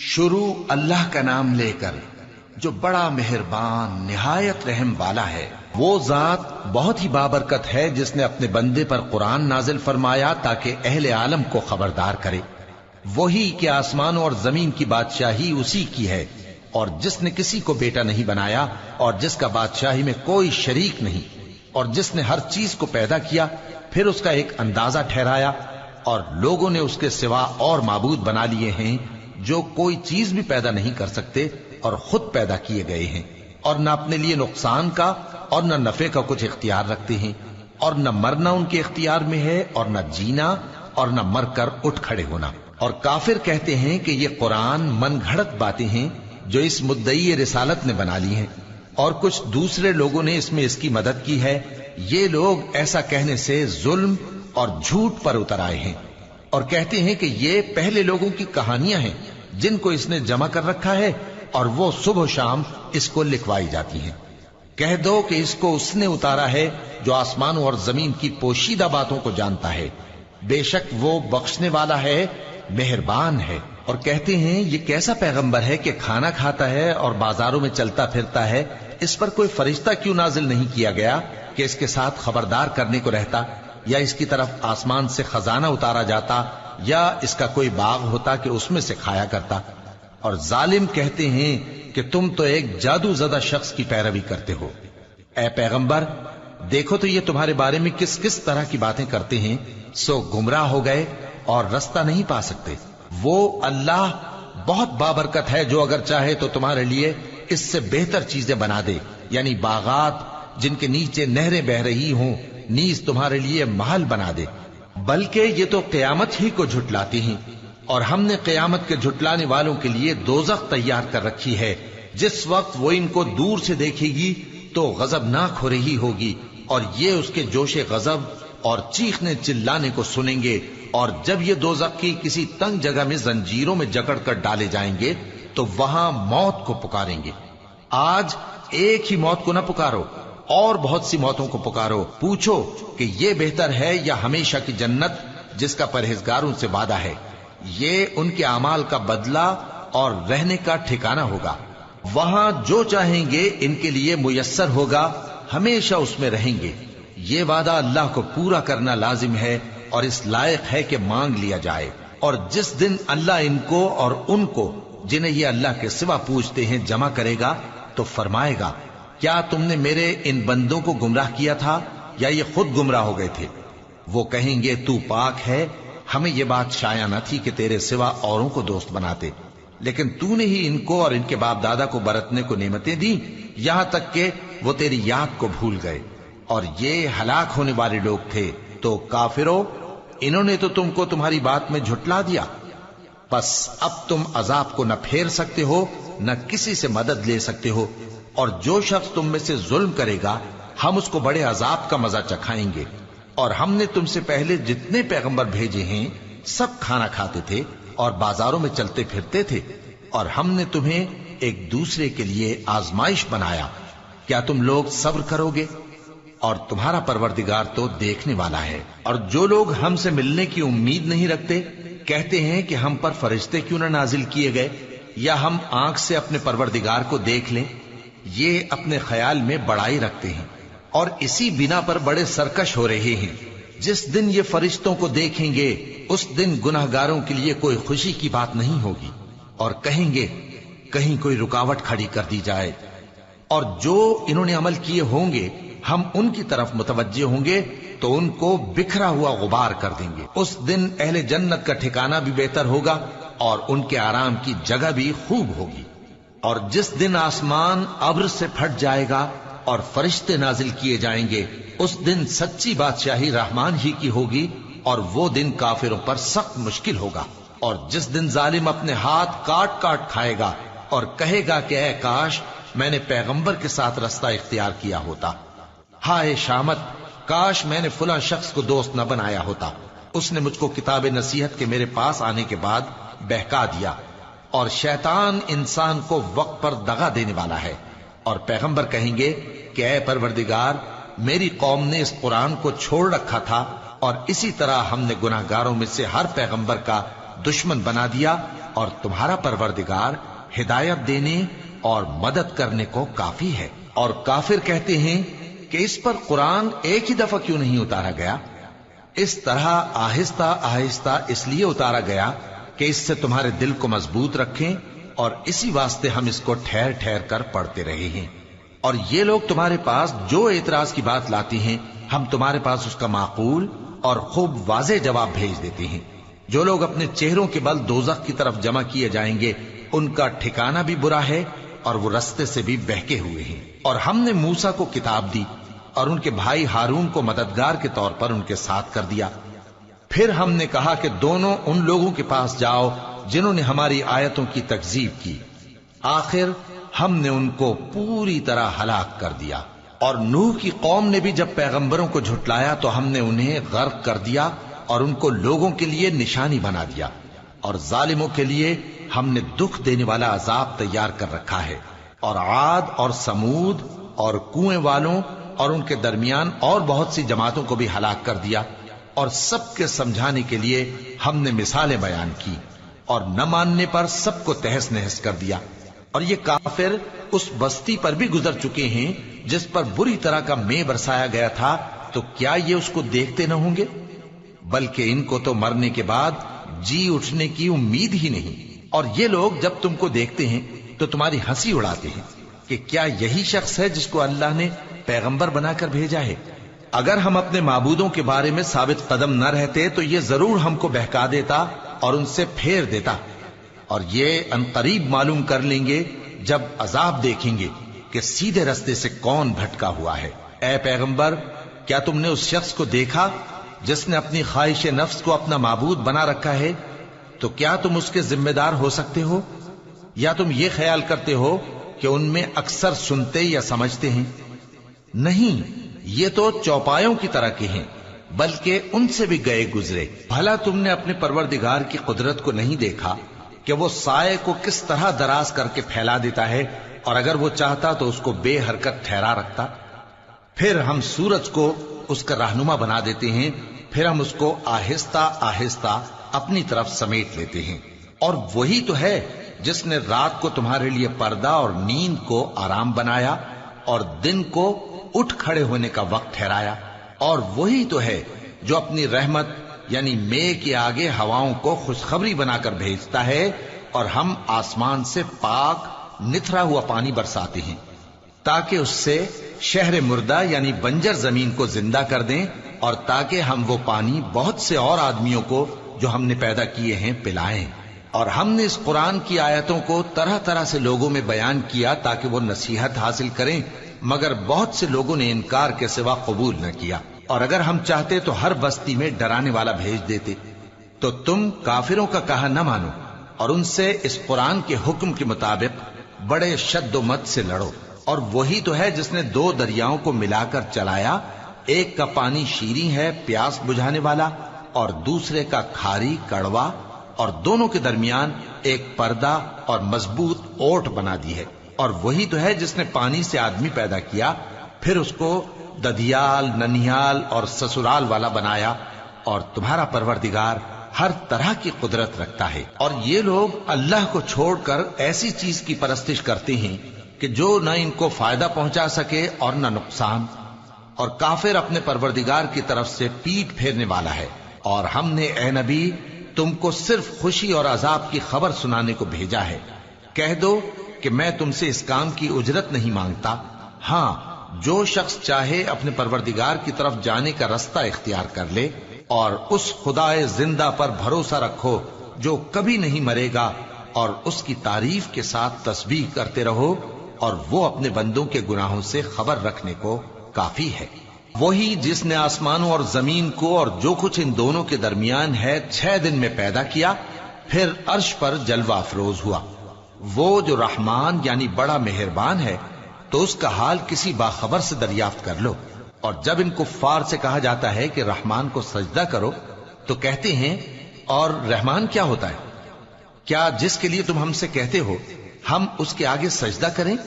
شروع اللہ کا نام لے کر جو بڑا مہربان نہایت رحم والا ہے۔ وہ ذات بہت ہی بابرکت ہے جس نے اپنے بندے پر قرآن نازل فرمایا تاکہ اہل عالم کو خبردار کرے۔ وہی کہ آسمانوں اور زمین کی بادشاہی اسی کی ہے، اور جس نے کسی کو بیٹا نہیں بنایا، اور جس کا بادشاہی میں کوئی شریک نہیں، اور جس نے ہر چیز کو پیدا کیا پھر اس کا ایک اندازہ ٹھہرایا، اور لوگوں نے اس کے سوا اور معبود بنا لیے ہیں جو کوئی چیز بھی پیدا نہیں کر سکتے اور خود پیدا کیے گئے ہیں، اور نہ اپنے لیے نقصان کا اور نہ نفع کا کچھ اختیار رکھتے ہیں، اور نہ مرنا ان کے اختیار میں ہے اور نہ جینا اور نہ مر کر اٹھ کھڑے ہونا۔ اور کافر کہتے ہیں کہ یہ قرآن من گھڑت باتیں ہیں جو اس مدعی رسالت نے بنا لی ہیں، اور کچھ دوسرے لوگوں نے اس میں اس کی مدد کی ہے۔ یہ لوگ ایسا کہنے سے ظلم اور جھوٹ پر اتر آئے ہیں، اور کہتے ہیں کہ یہ پہلے لوگوں کی کہانیاں ہیں جن کو اس نے جمع کر رکھا ہے، اور وہ صبح و شام اس کو لکھوائی جاتی ہیں۔ کہہ دو کہ اس کو اس نے اتارا ہے جو آسمانوں اور زمین کی پوشیدہ باتوں کو جانتا ہے، بے شک وہ بخشنے والا ہے، مہربان ہے۔ اور کہتے ہیں یہ کیسا پیغمبر ہے کہ کھانا کھاتا ہے اور بازاروں میں چلتا پھرتا ہے، اس پر کوئی فرشتہ کیوں نازل نہیں کیا گیا کہ اس کے ساتھ خبردار کرنے کو رہتا، یا اس کی طرف آسمان سے خزانہ اتارا جاتا، یا اس کا کوئی باغ ہوتا کہ اس میں سے کھایا کرتا۔ اور ظالم کہتے ہیں کہ تم تو ایک جادو زدہ شخص کی پیروی کرتے ہو۔ اے پیغمبر دیکھو تو یہ تمہارے بارے میں کس کس طرح کی باتیں کرتے ہیں، سو گمراہ ہو گئے اور رستہ نہیں پا سکتے۔ وہ اللہ بہت بابرکت ہے جو اگر چاہے تو تمہارے لیے اس سے بہتر چیزیں بنا دے، یعنی باغات جن کے نیچے نہریں بہ رہی ہوں، نیز تمہارے لیے محل بنا دے۔ بلکہ یہ تو قیامت ہی کو جھٹلاتی ہیں، اور ہم نے قیامت کے جھٹلانے والوں کے لیے دوزخ تیار کر رکھی ہے، جس وقت وہ ان کو دور سے دیکھے گی تو غضبناک ہو رہی ہوگی، اور یہ اس کے جوش غضب اور چیخنے چلانے کو سنیں گے۔ اور جب یہ دوزخ کی کسی تنگ جگہ میں زنجیروں میں جکڑ کر ڈالے جائیں گے تو وہاں موت کو پکاریں گے۔ آج ایک ہی موت کو نہ پکارو، اور بہت سی موتوں کو پکارو، پوچھو کہ یہ بہتر ہے یا ہمیشہ کی جنت جس کا پرہیزگاروں سے وعدہ ہے۔ یہ ان کے اعمال کا بدلہ اور رہنے کا ٹھکانہ ہوگا، وہاں جو چاہیں گے ان کے لیے میسر ہوگا، ہمیشہ اس میں رہیں گے۔ یہ وعدہ اللہ کو پورا کرنا لازم ہے اور اس لائق ہے کہ مانگ لیا جائے۔ اور جس دن اللہ ان کو اور ان کو جنہیں یہ اللہ کے سوا پوجتے ہیں جمع کرے گا تو فرمائے گا، کیا تم نے میرے ان بندوں کو گمراہ کیا تھا یا یہ خود گمراہ ہو گئے تھے؟ وہ کہیں گے تو پاک ہے، ہمیں یہ بات شایع نہ تھی کہ تیرے سوا اوروں کو دوست بناتے، لیکن تو نے ہی ان کو اور ان کے باپ دادا کو برتنے کو نعمتیں دی، یہاں تک کہ وہ تیری یاد کو بھول گئے، اور یہ ہلاک ہونے والے لوگ تھے۔ تو کافرو، انہوں نے تو تم کو تمہاری بات میں جھٹلا دیا، پس اب تم عذاب کو نہ پھیر سکتے ہو نہ کسی سے مدد لے سکتے ہو، اور جو شخص تم میں سے ظلم کرے گا ہم اس کو بڑے عذاب کا مزہ چکھائیں گے۔ اور ہم نے تم سے پہلے جتنے پیغمبر بھیجے ہیں سب کھانا کھاتے تھے اور بازاروں میں چلتے پھرتے تھے، اور ہم نے تمہیں ایک دوسرے کے لیے آزمائش بنایا، کیا تم لوگ صبر کرو گے؟ اور تمہارا پروردگار تو دیکھنے والا ہے۔ اور جو لوگ ہم سے ملنے کی امید نہیں رکھتے کہتے ہیں کہ ہم پر فرشتے کیوں نہ نازل کیے گئے، یا ہم آنکھ سے اپنے پروردگار کو دیکھ لیں۔ یہ اپنے خیال میں بڑائی رکھتے ہیں اور اسی بنا پر بڑے سرکش ہو رہے ہیں۔ جس دن یہ فرشتوں کو دیکھیں گے اس دن گناہگاروں کے لیے کوئی خوشی کی بات نہیں ہوگی، اور کہیں گے کہیں کوئی رکاوٹ کھڑی کر دی جائے۔ اور جو انہوں نے عمل کیے ہوں گے ہم ان کی طرف متوجہ ہوں گے تو ان کو بکھرا ہوا غبار کر دیں گے۔ اس دن اہل جنت کا ٹھکانہ بھی بہتر ہوگا اور ان کے آرام کی جگہ بھی خوب ہوگی۔ اور جس دن آسمان ابر سے پھٹ جائے گا اور فرشتے نازل کیے جائیں گے، اس دن سچی بادشاہی رحمان ہی کی ہوگی، اور وہ دن کافروں پر سخت مشکل ہوگا۔ اور جس دن ظالم اپنے ہاتھ کاٹ کاٹ کھائے گا اور کہے گا کہ اے کاش میں نے پیغمبر کے ساتھ رستہ اختیار کیا ہوتا، ہائے شامت، کاش میں نے فلاں شخص کو دوست نہ بنایا ہوتا، اس نے مجھ کو کتاب نصیحت کے میرے پاس آنے کے بعد بہکا دیا۔ اور شیطان انسان کو وقت پر دغا دینے والا ہے۔ اور پیغمبر کہیں گے کہ اے پروردگار، میری قوم نے اس قرآن کو چھوڑ رکھا تھا، اور اسی طرح ہم نے گناہگاروں میں سے ہر پیغمبر کا दुश्मन बना दिया, और तुम्हारा परवरदिगार हिदायत देने और मदद करने को काफी है। और काफिर कहते हैं कि इस पर कुरान एक ही दफा क्यों नहीं उतारा गया? इस तरह आहिस्ता आहिस्ता इसलिए उतारा गया कि इससे तुम्हारे दिल को मजबूत रखें, और इसी वास्ते हम इसको ठहर ठहर कर पढ़ते रहे हैं। और ये लोग तुम्हारे पास जो एतराज की बात लाती हैं, हम तुम्हारे पास उसका माकूल और खूब वाज़ेह जवाब भेज देते हैं। जो लोग अपने चेहरों के बल दोज़ख की तरफ जमा किए जाएंगे, उनका ठिकाना भी बुरा है और वो रस्ते से भी बहके हुए हैं। और हमने मूसा को किताब दी और उनके भाई हारून को मददगार के तौर पर उनके साथ कर दिया। फिर हमने कहा कि दोनों उन लोगों के पास जाओ जिन्होंने हमारी आयतों की तकज़ीब की। आखिर हमने उनको पूरी तरह हलाक कर दिया। और नूह की कौम ने भी जब पैगंबरों को झुटलाया तो हमने उन्हें गर्क कर दिया और उनको लोगों के लिए निशानी बना दिया। और जालिमों के लिए हमने दुख देने वाला अजाब तैयार कर रखा है। और आद और समूद और कुएं वालों और उनके दरमियान और बहुत सी जमातों को भी हलाक कर दिया। और सबके समझाने के लिए हमने मिसालें बयान की, और न मानने पर सबको तहस नहस कर दिया। और ये काफिर उस बस्ती पर भी गुजर चुके हैं जिस पर बुरी तरह का मेह बरसाया गया था, तो क्या ये उसको देखते न होंगे? बल्कि इनको तो मरने के बाद जी उठने की उम्मीद ही नहीं। और ये लोग जब तुमको देखते हैं तो तुम्हारी हंसी उड़ाते हैं कि क्या यही शख्स है जिसको अल्लाह ने पैगंबर बनाकर भेजा है? अगर हम अपने माबूदों के बारे में साबित कदम न रहते तो ये जरूर हमको बहका देता और उनसे फेर देता। और ये अनकरीब मालूम कर लेंगे जब अजाब देखेंगे कि सीधे रास्ते से कौन भटका हुआ है। ऐ पैगंबर, क्या तुमने उस शख्स को देखा जिसने अपनी ख्वाहिश नफ्स को अपना माबूद बना रखा है? तो क्या तुम उसके जिम्मेदार हो सकते हो? या तुम ये ख्याल करते हो कि उनमें अक्सर सुनते या समझते हैं? नहीं, ये तो चौपायों की तरह के हैं, बल्कि उनसे भी गए गुजरे। भला तुमने अपने परवरदिगार की कुदरत को नहीं देखा कि वो साए को किस तरह दराज करके फैला देता है, और अगर वो चाहता तो उसको बेहरकत ठहरा रखता। फिर हम सूरज को उसका रहनुमा बना देते हैं, फिर हम उसको आहिस्ता आहिस्ता अपनी तरफ समेट लेते हैं। और वही तो है जिसने रात को तुम्हारे लिए पर्दा और नींद को आराम बनाया और दिन को उठ खड़े होने का वक्त ठहराया। और वही तो है जो अपनी रहमत यानी मेघ के आगे हवाओं को खुशखबरी बनाकर भेजता है, और हम आसमान से पाक निथरा हुआ पानी बरसाते हैं ताकि उससे शहर मुर्दा यानी बंजर जमीन को जिंदा कर दें, और ताकि हम वो पानी बहुत से और आदमियों को जो हमने पैदा किए हैं पिलाएं। और हमने इस कुरान की आयतों को तरह तरह से लोगों में बयान किया ताकि वो नसीहत हासिल करें, मगर बहुत से लोगों ने इनकार के सिवा कबूल न किया। और अगर हम चाहते तो हर बस्ती में डराने वाला भेज देते। तो तुम काफिरों का कहा न मानो और उनसे इस कुरान के हुक्म के मुताबिक बड़े शद्दोमत से लड़ो। और वही तो है जिसने दो दरियाओं को मिलाकर चलाया, एक का पानी शीरी है प्यास बुझाने वाला, और दूसरे का खारी कड़वा, और दोनों के दरमियान एक पर्दा और मजबूत ओट बना दी है। और वही तो है जिसने पानी से आदमी पैदा किया, फिर उसको दधियाल, ननिहाल और ससुराल वाला बनाया। और तुम्हारा परवरदिगार हर तरह की कुदरत रखता है। और ये लोग अल्लाह को छोड़कर ऐसी चीज की परस्तिश करते हैं कि जो न इनको फायदा पहुंचा सके और न नुकसान। और काफिर अपने परवरदिगार की तरफ से पीठ फेरने वाला है। और हमने ए नबी तुमको सिर्फ खुशी और अजाब की खबर सुनाने को भेजा है। कह दो कि मैं तुमसे इस काम की उजरत नहीं मांगता। हाँ, जो शख्स चाहे अपने परवरदिगार की तरफ जाने का रास्ता इख्तियार कर ले, और उस खुदाए जिंदा पर भरोसा रखो जो कभी नहीं मरेगा, और उसकी तारीफ के साथ तस्बीह करते रहो, और वो अपने बंदों के गुनाहों से खबर रखने को काफी है। वही जिसने आसमानों और जमीन को और जो कुछ इन दोनों के दरमियान है 6 दिन में पैदा किया, फिर अर्श पर जलवा अफरोज हुआ। वो जो रहमान यानी बड़ा मेहरबान है, तो उसका हाल किसी बाखबर से दरियाफ्त कर लो। और जब इन कुफ्फार से कहा जाता है कि रहमान को सजदा करो, तो कहते हैं और रहमान क्या होता है? क्या जिसके लिए तुम हमसे कहते हो हम उसके आगे सजदा करें?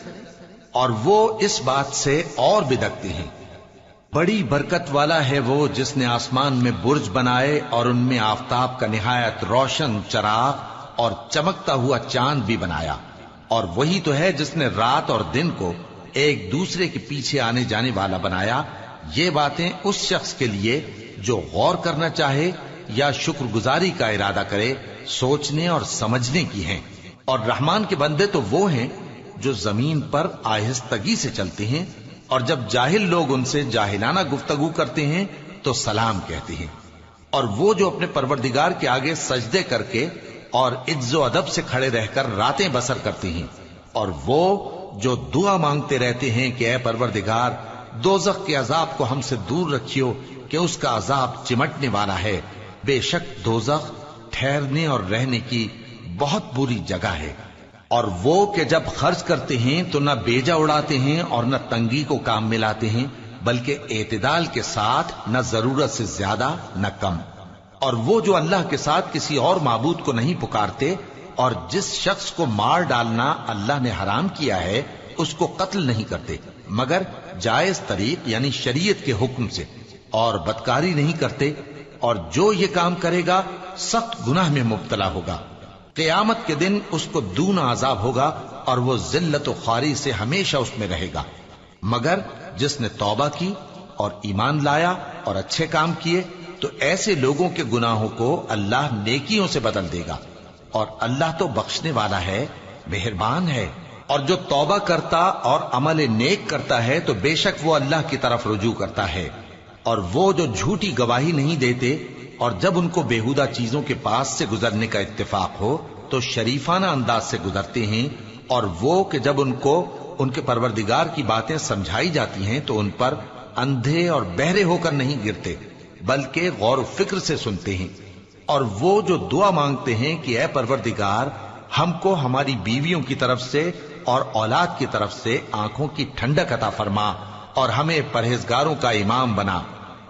और वो इस बात से और बिदकते हैं। बड़ी बरकत वाला है वो जिसने आसमान में बुर्ज बनाए और उनमें आफताब का निहायत रोशन चराग और चमकता हुआ चांद भी बनाया। और वही तो है जिसने रात और दिन को एक दूसरे के पीछे आने जाने वाला बनाया। ये बातें उस शख्स के लिए जो गौर करना चाहे या शुक्रगुजारी का इरादा करे, सोचने और समझने की हैं। और रहमान के बंदे तो वो हैं जो जमीन पर आहिस्तगी से चलते हैं, और जब जाहिल लोग उनसे जाहिलाना गुफ्तगू करते हैं तो सलाम कहते हैं। और वो जो अपने परवरदिगार के आगे सजदे करके और इज्जो अदब से खड़े रहकर रातें बसर करते हैं। और वो जो दुआ मांगते रहते हैं कि ऐ परवरदिगार, दोजख के अजाब को हमसे दूर रखियो कि उसका अजाब चिमटने वाला है। बेशक दोजख ठहरने और रहने की बहुत बुरी जगह है। और वो कि जब खर्च करते हैं तो न बेजा उड़ाते हैं और न तंगी को काम में लाते हैं, बल्कि एतदाल के साथ, न जरूरत से ज्यादा न कम। और वो जो अल्लाह के साथ किसी और माबूद को नहीं पुकारते, और जिस शख्स को मार डालना अल्लाह ने हराम किया है उसको कत्ल नहीं करते मगर जायज तरीक यानी शरीयत के हुक्म से, और बदकारी नहीं करते। और जो ये काम करेगा सख्त गुनाह में मुब्तला होगा। क़यामत के दिन उसको दूना अजाब होगा और वो जिल्लत व ख्वारी से हमेशा उसमें रहेगा। मगर जिसने तौबा की और ईमान लाया और अच्छे काम किए तो ऐसे लोगों के गुनाहों को अल्लाह नेकियों से बदल देगा। और अल्लाह तो बख्शने वाला है, मेहरबान है। और जो तौबा करता और अमल नेक करता है तो बेशक वो अल्लाह की तरफ रुजू करता है। और वो जो झूठी गवाही नहीं देते और जब उनको बेहुदा चीजों के पास से गुजरने का इत्तेफाक हो तो शरीफाना अंदाज से गुजरते हैं। और वो कि जब उनको उनके परवरदिगार की बातें समझाई जाती हैं तो उन पर अंधे और बहरे होकर नहीं गिरते बल्कि गौर फिक्र से सुनते हैं। और वो जो दुआ मांगते हैं कि ऐ परवरदिगार, हमको हमारी बीवियों की तरफ से और औलाद की तरफ से आंखों की ठंडक अता फरमा और हमें परहेजगारों का इमाम बना।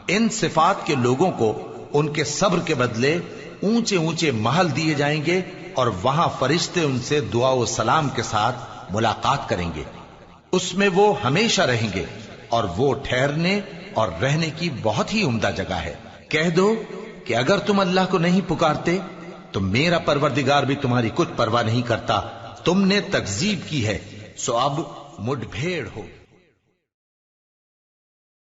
इन सिफात के लोगों को उनके सब्र के बदले ऊंचे ऊंचे महल दिए जाएंगे और वहां फरिश्ते उनसे दुआ व सलाम के साथ मुलाकात करेंगे। उसमें वो हमेशा रहेंगे और वो ठहरने और रहने की बहुत ही उम्दा जगह है। कह दो कि अगर तुम अल्लाह को नहीं पुकारते तो मेरा परवरदिगार भी तुम्हारी कुछ परवाह नहीं करता। तुमने तकजीब की है सो अब मुठभेड़ हो।